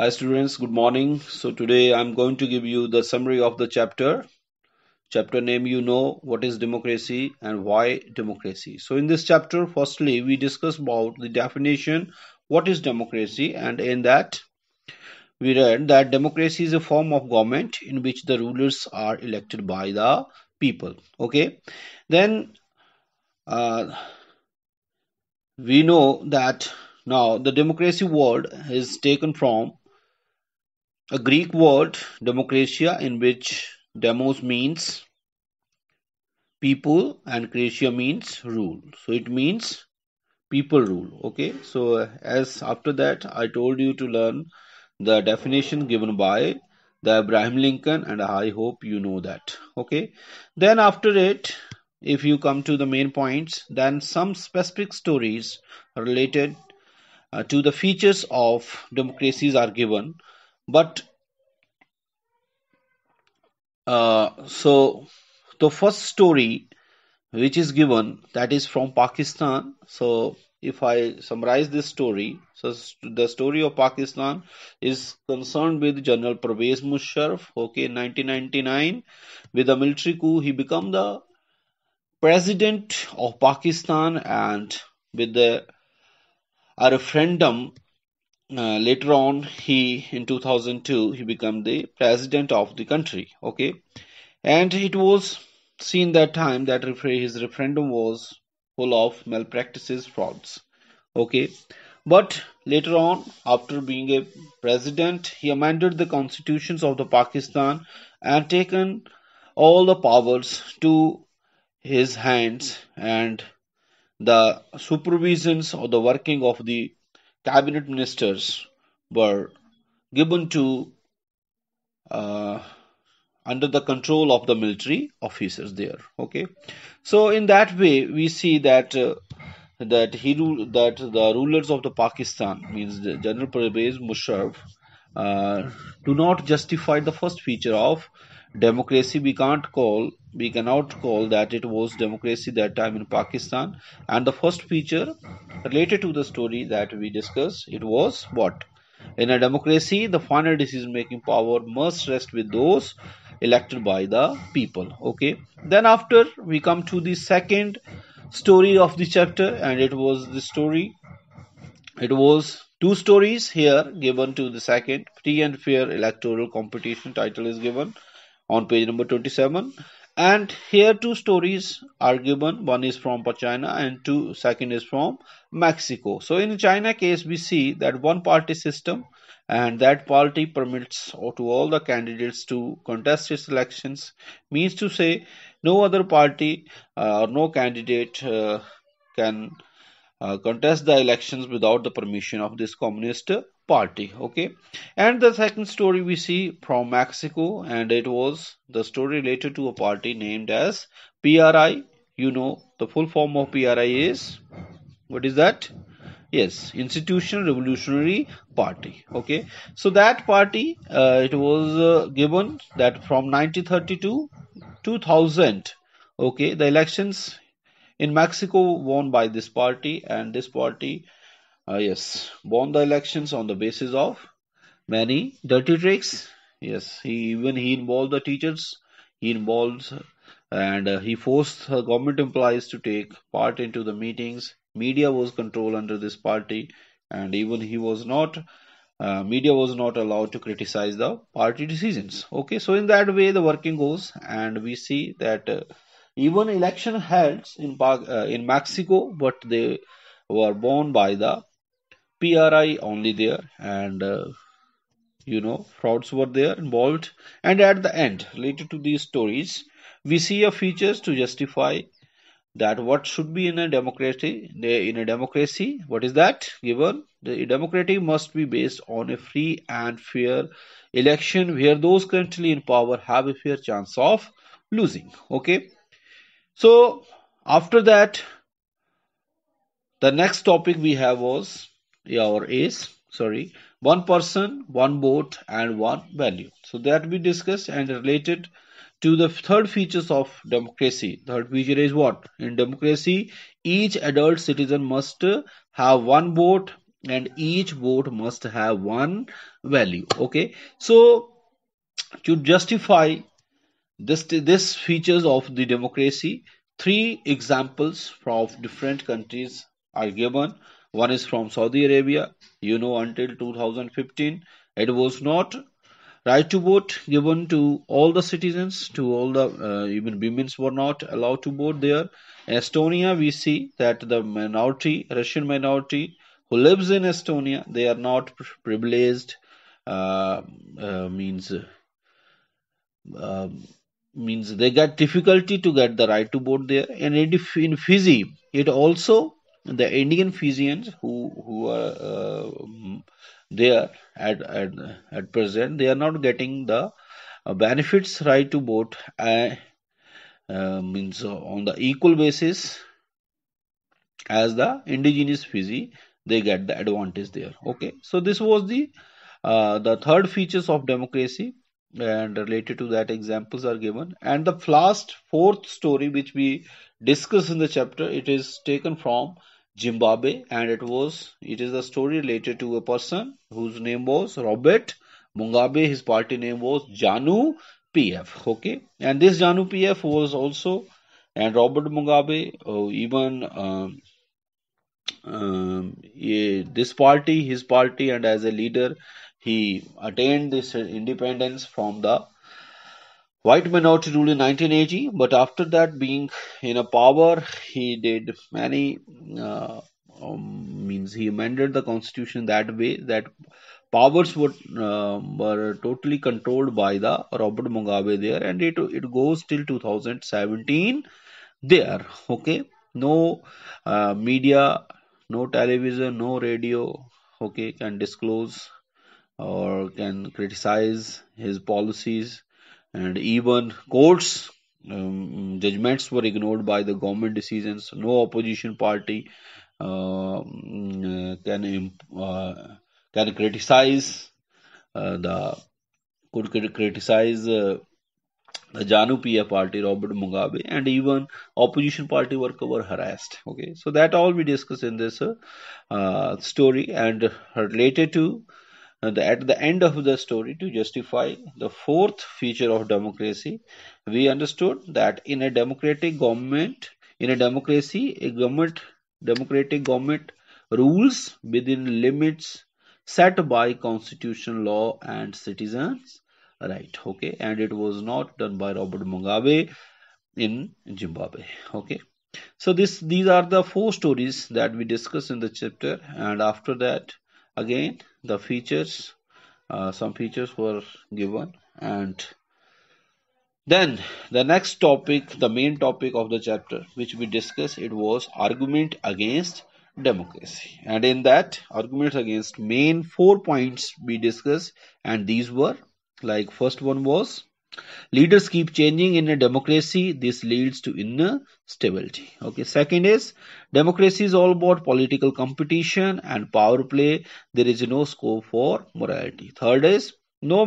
Hi students, good morning. So today I'm going to give you the summary of the chapter. Chapter name what is democracy and why democracy. So in this chapter, firstly, we discuss about the definition, what is democracy, and in that we read that democracy is a form of government in which the rulers are elected by the people. Okay. Then uh, we know that now the democracy word is taken from a Greek word, democratia, in which demos means people and cratia means rule. So it means people rule. Okay. So as after that, I told you to learn the definition given by the Abraham Lincoln, and I hope you know that. Okay. Then after it, if you come to the main points, then some specific stories related to the features of democracies are given. But so the first story which is given, that is from Pakistan. So if I summarize this story, so the story of Pakistan is concerned with General Pervez Musharraf. Okay, in 1999, with a military coup, he became the president of Pakistan, and with a referendum later on, he in 2002 he became the president of the country. Okay, and it was seen that time that his referendum was full of malpractices, frauds. Okay, but later on, after being a president, he amended the constitutions of the Pakistan and taken all the powers to his hands, and the supervisions of the working of the cabinet ministers were given to uh, under the control of the military officers there. Okay, so in that way we see that that the rulers of the Pakistan, means the General Pervez Musharraf, uh, do not justify the first feature of democracy. We cannot call that it was democracy that time in Pakistan. And the first feature related to the story that we discussed, it was what? In a democracy, the final decision making power must rest with those elected by the people. Okay. Then after we come to the second story of the chapter, and it was two stories here given to the second. Free and fair electoral competition title is given on page number 27, and here two stories are given. One is from China and second is from Mexico. So in China case, we see that one party system, and that party permits to all the candidates to contest its elections, means to say no other party or no candidate can contest the elections without the permission of this communist party. Okay, and the second story we see from Mexico, and it was the story related to a party named as PRI. The full form of PRI is, what is that? Yes, Institutional Revolutionary Party. Okay, so that party, it was given that from 1932 2000. Okay, the elections in Mexico won by this party, and this party, yes, won the elections on the basis of many dirty tricks. Yes, he involved the teachers, he involved, and he forced government employees to take part into the meetings. Media was controlled under this party, and even he was not. Media was not allowed to criticize the party decisions. Okay, so in that way the working goes, and we see that even election held in Mexico, but they were won by the PRI only there, and frauds were there involved. And at the end, related to these stories, we see a features to justify that what should be in a democracy. In a democracy, what is that given? The democracy must be based on a free and fair election where those currently in power have a fair chance of losing. Okay, so after that, the next topic we have was, or is, sorry, one person, one vote, and one value. So that we discussed and related to the third features of democracy. Third feature is what? In democracy, each adult citizen must have one vote and each vote must have one value. Okay, so to justify this features of the democracy, three examples from different countries are given. One is from Saudi Arabia. Until 2015, it was not right to vote given to all the citizens, to all the even women were not allowed to vote there. In Estonia, we see that the minority, Russian minority, who lives in Estonia, they are not privileged. Uh, means um, Means they get difficulty to get the right to vote there. And in Fiji, it also the Indian Fijians who are there at present, they are not getting the benefits right to vote. Means on the equal basis as the indigenous Fiji, they get the advantage there. Okay, so this was the third features of democracy, and related to that examples are given. And the last fourth story which we discuss in the chapter, it is taken from Zimbabwe, and it is a story related to a person whose name was Robert Mugabe. His party name was Janu PF. Okay, and this Janu PF was also, and Robert Mugabe, even this party, his party, and as a leader, he attained this independence from the white minority rule in 1980. But after that, being in a power, he did many. Means he amended the constitution that way that powers were totally controlled by the Robert Mugabe there, and it goes till 2017 there. Okay, no media, no television, no radio, okay, can disclose or can criticize his policies. And even courts judgments were ignored by the government decisions. No opposition party can criticize the could criticize the Janu Pia party, Robert Mugabe, and even opposition party worker were harassed. Okay, so that all we discuss in this story. And related to at the end of the story, to justify the fourth feature of democracy, we understood that in a democracy, democratic government rules within limits set by constitutional law and citizens right. Okay, and it was not done by Robert Mugabe in Zimbabwe. Okay, so these are the four stories that we discuss in the chapter. And after that, again the features, some features were given. And then the next topic, the main topic of the chapter which we discussed, it was argument against democracy. And in that arguments against, main 4 points we discussed, and these were, like, first one was leaders keep changing in a democracy. This leads to inner stability. Okay. Second is democracy is all about political competition and power play. There is no scope for morality. Third is so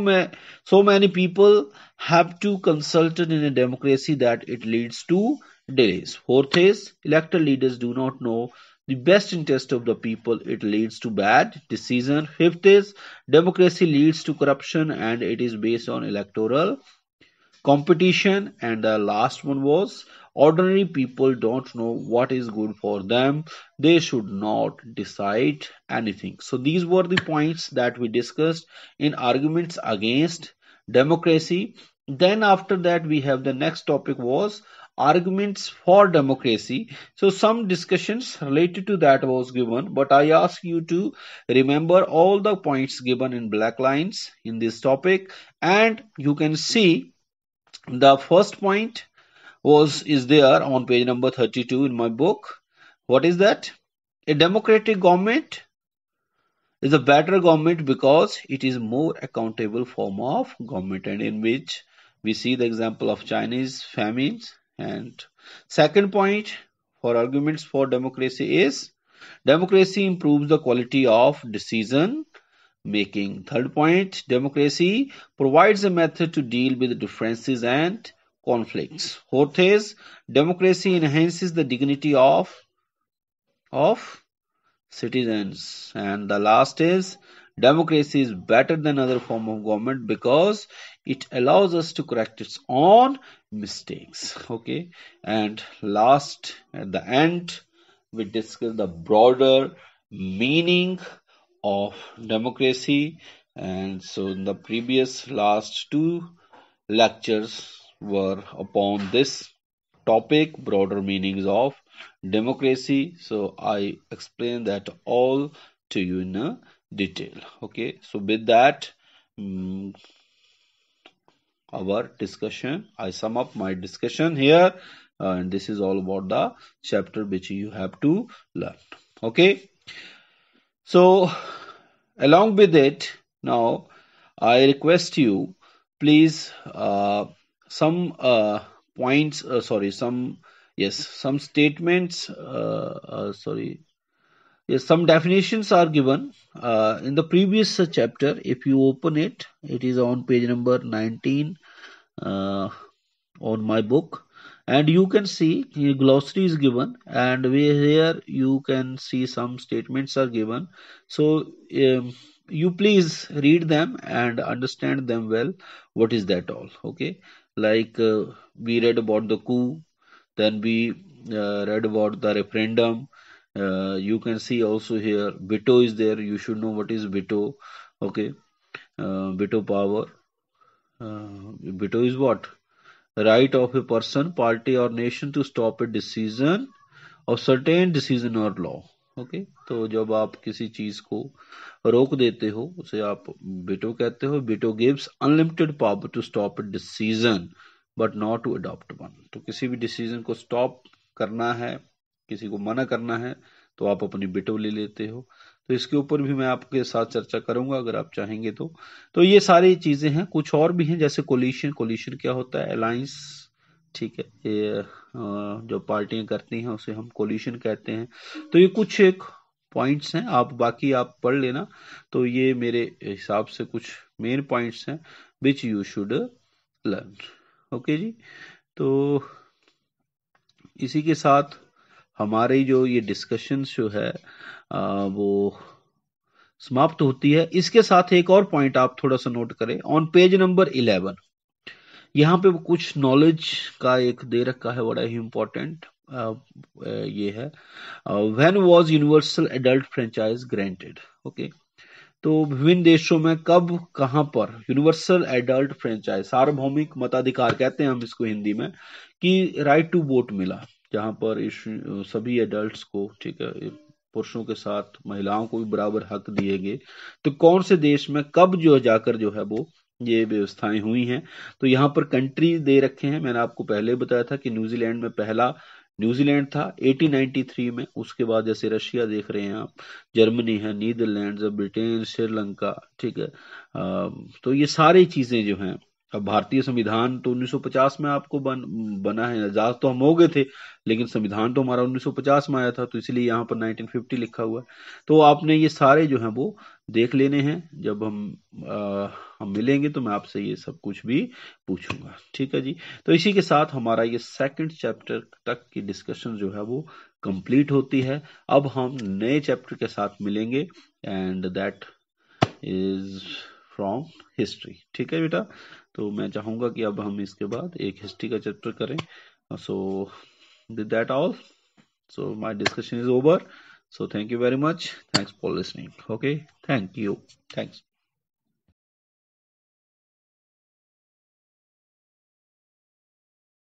many people have to consult in a democracy that it leads to delays. Fourth is elected leaders do not know the best interest of the people. It leads to bad decision. Fifth is democracy leads to corruption and it is based on electoral competition. And the last one was ordinary people don't know what is good for them. They should not decide anything. So these were the points that we discussed in arguments against democracy. Then after that, we have the next topic was arguments for democracy. So some discussions related to that was given, but I ask you to remember all the points given in black lines in this topic. And you can see the first point is there on page number 32 in my book. What is that? A democratic government is a better government because it is more accountable form of government, and in which we see the example of Chinese famines. And second point for arguments for democracy is democracy improves the quality of decision making. Third point, democracy provides a method to deal with differences and conflicts. Fourth is democracy enhances the dignity of citizens. And the last is democracy is better than other form of government because it allows us to correct its own mistakes. Okay. And last, at the end, we discuss the broader meaning of democracy. And so in the previous last two lectures were upon this topic, broader meanings of democracy. So I explained that all to you in a detail. Okay, so with that, mm, our discussion, I sum up my discussion here, and this is all about the chapter which you have to learn. Okay, so along with it, now I request you, please, some points, sorry, some, yes, some statements, sorry, yes, some definitions are given in the previous chapter. If you open it, it is on page number 19 uh, on my book, and you can see here glossary is given, and here you can see some statements are given. So you please read them and understand them well. What is that all? Okay, like we read about the coup, then we read about the referendum. You can see also here veto is there. You should know what is veto. Okay, veto power. Veto is what? Right of a person, party or nation to stop a decision or certain decision or law. Okay, तो जब आप किसी चीज को रोक देते हो उसे आप veto कहते हो. veto gives unlimited power to stop a decision but not to adopt one. तो किसी भी डिसीजन को स्टॉप करना है, किसी को मना करना है, तो आप अपनी veto ले लेते हो. तो इसके ऊपर भी मैं आपके साथ चर्चा करूंगा अगर आप चाहेंगे तो ये सारी चीजें हैं. कुछ और भी हैं जैसे कोलिशन. कोलिशन क्या होता है? अलायंस. ठीक है, ये जो पार्टियां करती हैं उसे हम कोलिशन कहते हैं. तो ये कुछ एक पॉइंट्स हैं, आप बाकी आप पढ़ लेना. तो ये मेरे हिसाब से कुछ मेन पॉइंट्स हैं which you should learn. Okay जी, तो इसी के साथ हमारी जो ये डिस्कशन जो है वो समाप्त होती है. इसके साथ एक और पॉइंट आप थोड़ा सा नोट करें. ऑन पेज नंबर 11 यहाँ पे कुछ नॉलेज का एक दे रखा है, बड़ा ही इंपॉर्टेंट. ये है when was universal adult franchise granted. Okay, तो विभिन्न देशों में कब कहां पर यूनिवर्सल एडल्ट फ्रेंचाइज, सार्वभौमिक मताधिकार कहते हैं हम इसको हिंदी में, कि राइट टू वोट मिला, जहां पर इस सभी एडल्ट्स को, ठीक है, पुरुषों के साथ महिलाओं को भी बराबर हक दिए गए. तो कौन से देश में कब जो जाकर जो है वो ये व्यवस्थाएं हुई हैं. तो यहाँ पर कंट्री दे रखे हैं. मैंने आपको पहले बताया था कि न्यूजीलैंड में पहला न्यूजीलैंड था 1893 में. उसके बाद जैसे रशिया देख रहे हैं आप, जर्मनी है, नीदरलैंड, ब्रिटेन, श्रीलंका. ठीक है, तो ये सारी चीजें जो हैं. अब भारतीय संविधान तो 1950 में आपको बना है. आजाद तो हम हो गए थे, लेकिन संविधान तो हमारा 1950 में आया था, तो इसलिए यहाँ पर 1950 लिखा हुआ है. तो आपने ये सारे जो हैं वो देख लेने हैं. जब हम मिलेंगे तो मैं आपसे ये सब कुछ भी पूछूंगा. ठीक है जी, तो इसी के साथ हमारा ये सेकंड चैप्टर तक की डिस्कशन जो है वो कंप्लीट होती है. अब हम नए चैप्टर के साथ मिलेंगे, and that is from history. ठीक है बेटा, तो मैं चाहूंगा कि अब हम इसके बाद एक हिस्ट्री का चैप्टर करें. So with that all, so my discussion is over. So thank you very much. Thanks for listening. Okay, thank you. Thanks.